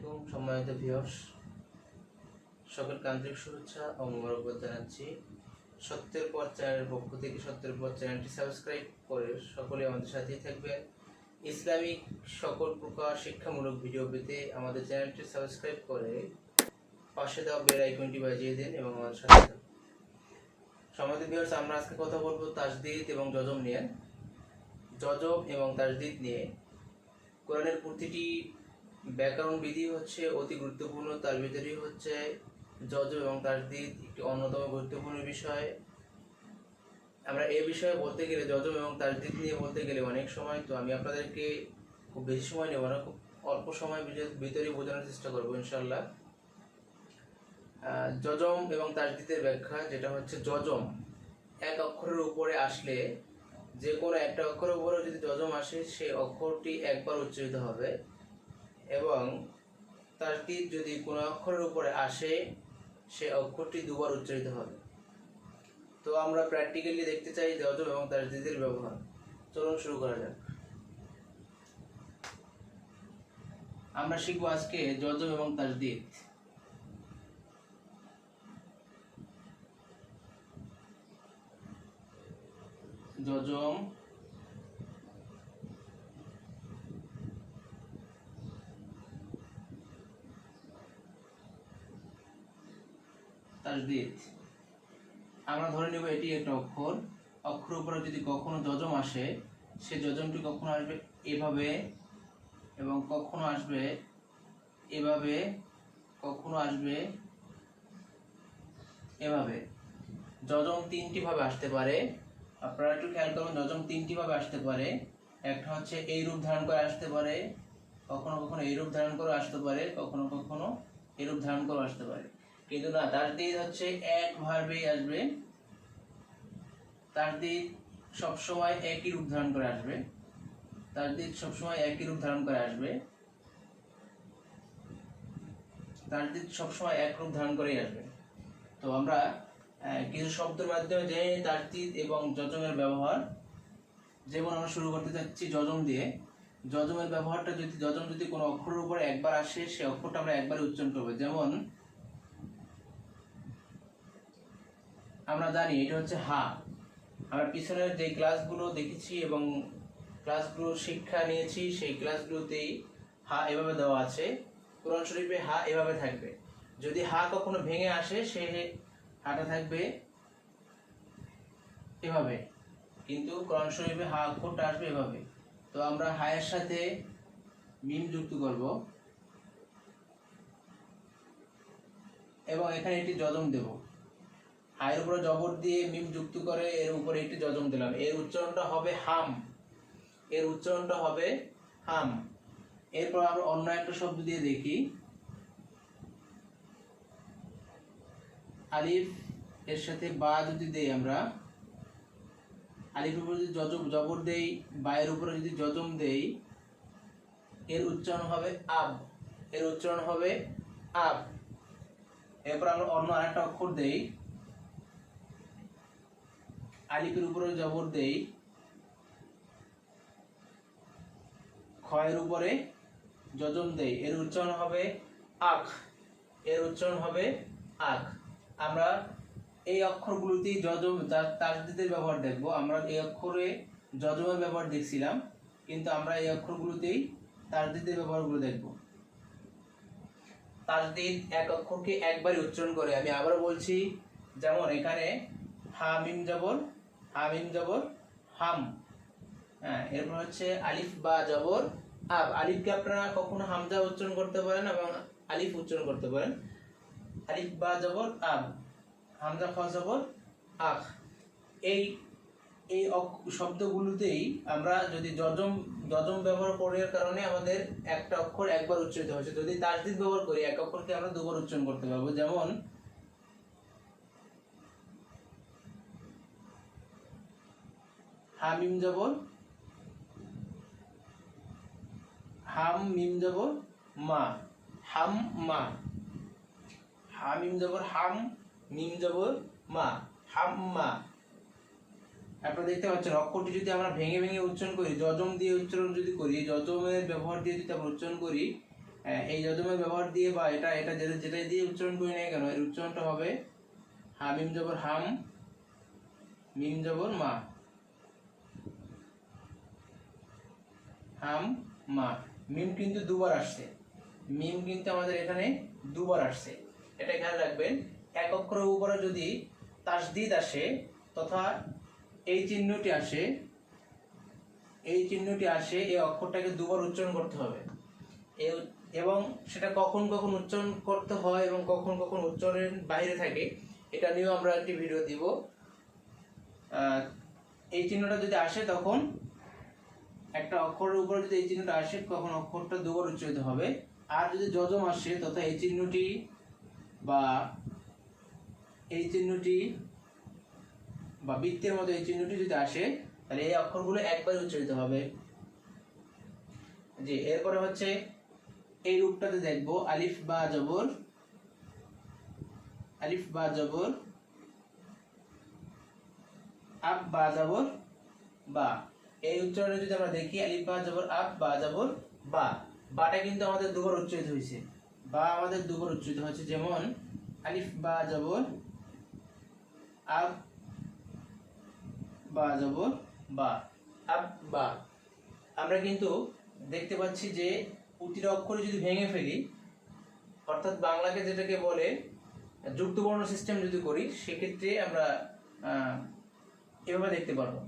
আলাইকুম সম্মানিত ভিউয়ার্স, সকলকে আন্তরিক শুভেচ্ছা ও মোবারকবাদ জানাচ্ছি। সত্যের পথ চ্যানেলের পক্ষ থেকে সত্যের পথ চ্যানেলটি সাবস্ক্রাইব করে সকলে আমাদের সাথেই থাকবেন। ইসলামিক সকল প্রকার শিক্ষামূলক ভিডিও পেতে আমাদের চ্যানেলটি সাবস্ক্রাইব করে পাশে দেওয়া বেল আইকনটি বাজিয়ে দিন এবং আমাদের সাথে থাকুন। সম্মানিত ভিউয়ার্স, আমরা আজকে কথা বলবো তাজদীদ এবং যজম নিয়ে। যজম এবং তাজদীদ নিয়ে কোরআনের প্রতিটি ব্যাকরণ বিধি হচ্ছে অতি গুরুত্বপূর্ণ। তার ভিতরেই হচ্ছে যজম এবং তাজদীদ একটি অন্যতম গুরুত্বপূর্ণ বিষয়। আমরা এই বিষয়ে বলতে গেলে, যজম এবং তাজদীদ নিয়ে বলতে গেলে অনেক সময়, তো আমি আপনাদেরকে খুব বেশি সময় নেব না, খুব অল্প সময় ভিতরে বোঝানোর চেষ্টা করবো ইনশাল্লাহ। যজম এবং তাজদীদের ব্যাখ্যা, যেটা হচ্ছে যজম এক অক্ষরের উপরে আসলে, যে কোনো একটা অক্ষরের উপরে যদি যজম আসে সেই অক্ষরটি একবার উচ্চারিত হবে, এবং তাজদীদ যদি কোনো অক্ষরের উপরে আসে সেই অক্ষরটি দুবার উচ্চারিত হবে। তো আমরা প্র্যাকটিক্যালি দেখতে চাই যজম এবং তাজদীদের ব্যবহার। চলুন শুরু করা যাক। আমরা শিখবো আজকে যজম এবং তাজদীদ। যজম তাজদীদ। আমরা ধরে নেব এটি একটা অক্ষর। অক্ষরের উপরে যদি কখনো যজম আসে, সে যজমটি কখনো আসবে এভাবে, এবং কখনো আসবে এভাবে, কখনো আসবে এভাবে। যজম তিনটি ভাবে আসতে পারে। আপনারা একটু খেয়াল করুন, যজম তিনটি ভাবে আসতে পারে। একটা হচ্ছে এই রূপ ধারণ করে আসতে পারে, কখনো কখনো এই রূপ ধারণ করে আসতে পারে, কখনো কখনো এই রূপ ধারণ করে আসতে পারে। কিন্তু না, তাজদীদ হচ্ছে একভাবেই আসবে। তাজদীদ সবসময় একই রূপ ধারণ করে আসবে। তাজদীদ সবসময় একই রূপ ধারণ করে আসবে। তাজদীদ সবসময় এক রূপ ধারণ করেই আসবে। তো আমরা কিছু শব্দের মাধ্যমে যে তাজদীদ এবং যজমের ব্যবহার, যেমন আমরা শুরু করতে চাচ্ছি যজম দিয়ে। যজমের ব্যবহারটা, যদি যজম যদি কোনো অক্ষরের উপরে একবার আসে, সেই অক্ষরটা আমরা একবারে উচ্চারণ করবো। যেমন আমরা জানি এটা হচ্ছে হা। আমরা পিছনের যে ক্লাসগুলো দেখেছি এবং ক্লাসগুলো শিক্ষা নিয়েছি, সেই ক্লাসগুলোতেই হা এভাবে দেওয়া আছে। কোরআন শরীফে হা এভাবে থাকবে। যদি হা কখনো ভেঙে আসে, সে হাটা থাকবে এভাবে, কিন্তু কোরআন শরীফে হা অক্ষরটা আসবে এভাবে। তো আমরা হায়ের সাথে মিম যুক্ত করব এবং এখানে একটি যজম দেব। হায়ের উপরে জবর দিয়ে মিম যুক্ত করে এর উপরে একটি যজম দিলাম। এর উচ্চারণটা হবে হাম। এর উচ্চারণটা হবে হাম। এরপর আমরা অন্য একটা শব্দ দিয়ে দেখি। আলিফ এর সাথে বা যদি দেই, আমরা আলিফের উপরে যদি জবর দেই, বা এর উপরে যদি যজম দেই, এর উচ্চারণ হবে আব। এর উচ্চারণ হবে আব। এরপর আমরা অন্য আরেকটা অক্ষর দেই, আলিফের উপরে জবর দেই, খয়ের উপরে যজম দেই, এর উচ্চারণ হবে আখ। এর উচ্চারণ হবে আখ। আমরা এই অক্ষরগুলোতেই যজম তাজদীদের ব্যবহার দেখব। আমরা এই অক্ষরে যজমের ব্যবহার দেখছিলাম, কিন্তু আমরা এই অক্ষরগুলোতেই তাজদীদের ব্যবহারগুলো দেখব। তাজদীদ এক অক্ষরকে একবারই উচ্চারণ করে। আমি আবারও বলছি, যেমন এখানে হা মিম জবর, হা মিম জবর হাম। হ্যাঁ, এরপর হচ্ছে আলিফ বা জবর আব। আলিফকে আপনারা কখনো হামজা উচ্চারণ করতে পারেন এবং আলিফ উচ্চারণ করতে পারেন। আলিফ বা জবর আব, হামজা খ জবর আখ। এই এই শব্দগুলোতেই আমরা যদি যজম ব্যবহার করার কারণে আমাদের একটা অক্ষর একবার উচ্চারিত হচ্ছে। যদি তাজদীদ ব্যবহার করি, এক অক্ষরকে আমরা দুবার উচ্চারণ করতে পারবো। যেমন হা মিম জবর হাম, মিম জবর মা, হাম মা। হা মিম জবর হাম, মিম জবর মা, হাম মা। আপনারা দেখতে পাচ্ছেন, অক্ষরটি যদি আমরা ভেঙে ভেঙে উচ্চারণ করি, যজম দিয়ে উচ্চারণ যদি করি, যজমের ব্যবহার দিয়ে যদি আমরা উচ্চারণ করি, এই যজমের ব্যবহার দিয়ে বা এটা এটা যেটা দিয়ে উচ্চারণ করি না কেন, এর উচ্চারণটা হবে হামিম জবর হাম, মিম জবর মা, হাম মা। মিম কিন্তু দুবার আসছে, মিম কিন্তু আমাদের এখানে দুবার আসছে, এটা খেয়াল রাখবেন। এক অক্ষরের উপরে যদি তাসদিদ আসে তথা এই চিহ্নটি আসে, এই চিহ্নটি আসে, এই অক্ষরটাকে দুবার উচ্চারণ করতে হবে। এবং সেটা কখন কখন উচ্চারণ করতে হয় এবং কখন কখন উচ্চারণের বাইরে থাকে, এটা নিয়েও আমরা একটি ভিডিও দিব। এই চিহ্নটা যদি আসে তখন একটা অক্ষরের উপরে যদি এই চিহ্নটা আসে তখন অক্ষরটা দুবার উচ্চারিত হবে। আর যদি যজম আসে তথা এই চিহ্নটি বা এই চিহ্নটি বা বৃত্তের মতো এই চিহ্নটি যদি আসে তাহলে এই অক্ষরগুলো একবার উচ্চারিত হবে। জি, এরপরে হচ্ছে এই রূপটাতে দেখবো আলিফ বা জবর, আলিফ বা জবর, আব বা জবর বা। এই উচ্চারণে যদি আমরা দেখি আলিফ বা জবর আব বা জবর বা, বাটা কিন্তু আমাদের দুবার উচ্চারিত হয়েছে, বা আমাদের দুবার উচ্চারিত হয়েছে। যেমন আলিফ বা জবর আব বা জবর বা, আব বা। আমরা কিন্তু দেখতে পাচ্ছি যে প্রতিটা অক্ষরে যদি ভেঙে ফেলি, অর্থাৎ বাংলাকে যেটাকে বলে যুক্তবর্ণ সিস্টেম যদি করি, সেক্ষেত্রে আমরা এভাবে দেখতে পারবো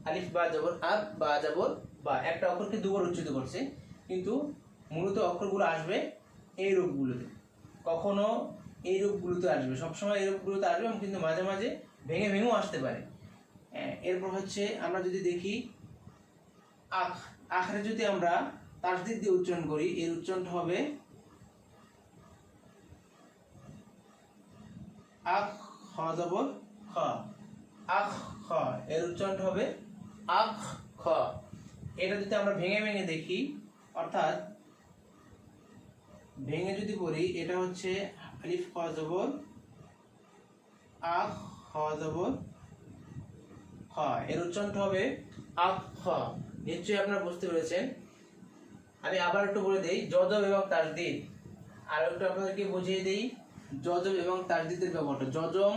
আলিফ বা জবর আব বা জবর বা, একটা অক্ষরকে দুবার উচ্চারিত করছে, কিন্তু মূলত অক্ষরগুলো আসবে এই রূপগুলোতে, কখনো এই রূপগুলোতে আসবে, সবসময় এই রূপগুলোতে আসবে, কিন্তু মাঝে মাঝে ভেঙে ভেঙেও আসতে পারে। এরপর হচ্ছে আমরা যদি দেখি আখ, আখরে যদি আমরা তাসদিদ দিয়ে উচ্চারণ করি, এর উচ্চারণটা হবে আখ খ জবর খ, আখ খ, এর উচ্চারণটা হবে আখ খ। এটা যদি আমরা ভেঙে ভেঙে দেখি, অর্থাৎ ভেঙে যদি পড়ি, এটা হচ্ছে আলিফ খ জবর আখ খ জবর খ, এর উচ্চারণটা হবে আখ খ। নিশ্চয়ই আপনারা বুঝতে পেরেছেন। আমি আবার একটু বলে দেই যজম এবং তাসদিদ, আর একটু আপনাদেরকে বুঝিয়ে দেই যজম এবং তাসদিদের ব্যাপারটা। যজম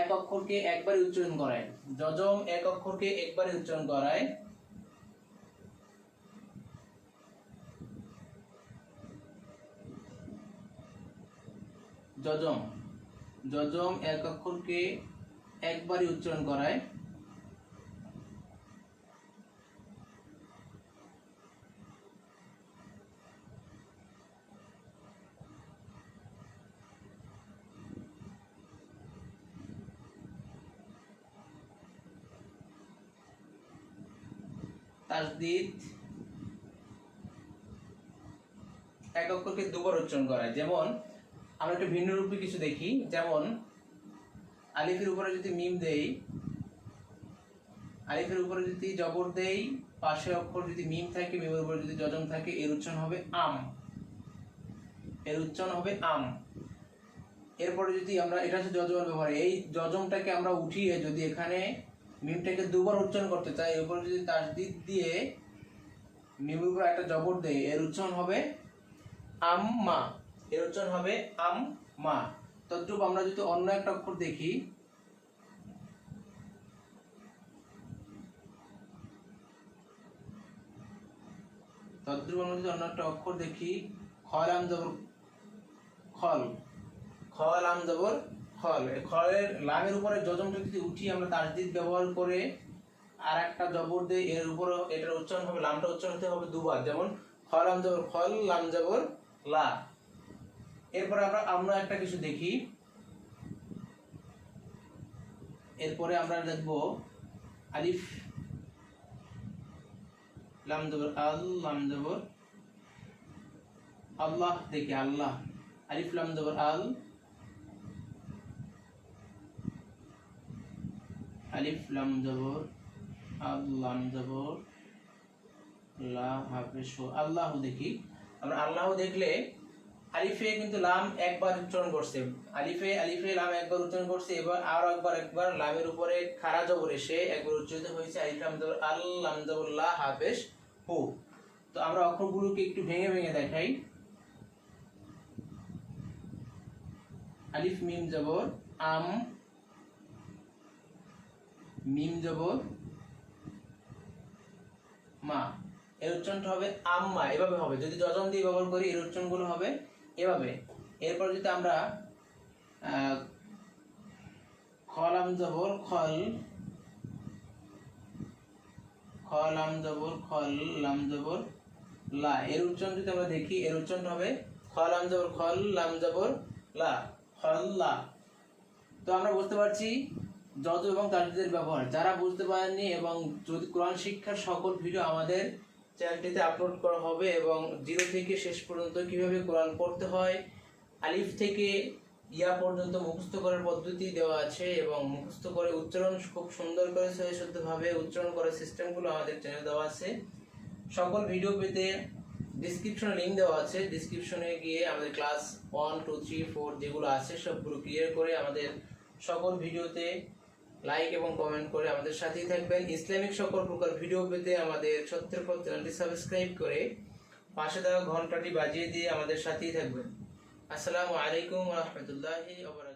এক অক্ষরকে একবারই উচ্চারণ করায়, যজম এক অক্ষরকে একবারই উচ্চারণ করায়, যজম, যজম এক অক্ষরকে একবারই উচ্চারণ করায়। তাসদিদ এক অক্ষরকে দুবার উচ্চারণ করায়। যেমন আমরা একটু ভিন্ন রূপে কিছু দেখি, যেমন আলিফের উপরে যদি মিম দেই, আলিফের উপরে যদি জবর দেই, পাশে অক্ষর যদি মিম থাকে, মিমের উপরে যদি যজম থাকে, এর উচ্চারণ হবে আম, এর উচ্চারণ হবে আম। এরপরে যদি আমরা, এটা হচ্ছে যজমের ব্যবহার, এই যজমটাকে আমরা উঠিয়ে যদি এখানে মিমটাকে দুবার উচ্চারণ করতে চাই, এর উপরে যদি তাসদিদ দিয়ে মিমের উপরে একটা জবর দেই, এর উচ্চারণ হবে আম্মা, এর উচ্চারণ হবে আম মা। তদ্রূপ আমরা যদি অন্য একটা অক্ষর দেখি, তদ্রূপ আমরা যদি অন্য একটা অক্ষর দেখি, খলাম জবর খল, খলাম জবর খল, খলের লামের উপরে যজমটা যদি উঠি আমরা তাসদিদ ব্যবহার করে আর একটা জবর দেই, এর উপরে এটার উচ্চারণ হবে, লামটা উচ্চারণ হতে হবে দুবার। যেমন খলাম জবর খল, লাম জবর লা। এরপরে আমরা একটা কিছু দেখি, এরপরে আমরা দেখব আলিফ লাম জবর আল, লাম জবর আল্লাহ, দেখি আল্লাহ, আলিফ লাম জবর আল, আলিফ লাম জবর আল, লাম জবর লা, হাফেজ আল্লাহ। দেখি আমরা আল্লাহ দেখলে আলিফে কিন্তু লাম একবার উচ্চারণ করছে, আলিফে লাম একবার উচ্চারণ করছে, এবার আরো একবার লামের উপরে খাড়া জবর এসে একবার উচ্চারিত হয়েছে, আলিফ লাম জবর আল, লাম জবর লা, হাফেজ হু। তো আমরা অক্ষরগুলোকে একটু ভেঙে ভেঙে দেখাই। আলিফ মিম জবর আম, মিম জবর মা, এর উচ্চারণটা হবে আম্মা, এভাবে হবে। যদি যজন দিয়ে ব্যবহার করি এর উচ্চারণগুলো হবে এভাবে। এরপর যদি আমরা খলাম জবর খল, খলাম জবর খল, লাম জবর লা, এর উচ্চারণ যদি আমরা দেখি এর উচ্চারণ হবে খলাম জবর খল, লাম জবর লা, খল্লা। তো আমরা বুঝতে পারছি যজ এবং তাজদিদের ব্যবহার। যারা বুঝতে পারেননি এবং যদি কোরআন শিক্ষার সকল ভিডিও আমাদের চ্যানেলটিতে আপলোড করা হবে এবং 0 থেকে শেষ পর্যন্ত কিভাবে কোরআন পড়তে হয়, আলিফ থেকে ইয়া পর্যন্ত মুখস্থ করার পদ্ধতি দেওয়া আছে এবং মুখস্থ করে উচ্চারণ খুব সুন্দর করে শুদ্ধভাবে উচ্চারণ করার সিস্টেমগুলো আমাদের চ্যানেলে দেওয়া আছে। সকল ভিডিও পেতে ডিসক্রিপশনে লিঙ্ক দেওয়া আছে, ডিসক্রিপশনে গিয়ে আমাদের ক্লাস 1, 2, 3, 4 যেগুলো আছে সবগুলো ক্লিয়ার করে আমাদের সকল ভিডিওতে লাইক এবং কমেন্ট করে আমাদের সাথেই থাকবেন। ইসলামিক সকল প্রকার ভিডিও পেতে আমাদের সত্যের পথ চ্যানেলটি সাবস্ক্রাইব করে পাশে দেওয়া ঘন্টাটি বাজিয়ে দিয়ে আমাদের সাথেই থাকবেন। আসসালামু আলাইকুম ওয়া রাহমাতুল্লাহি ওয়া বারাকাতুহু।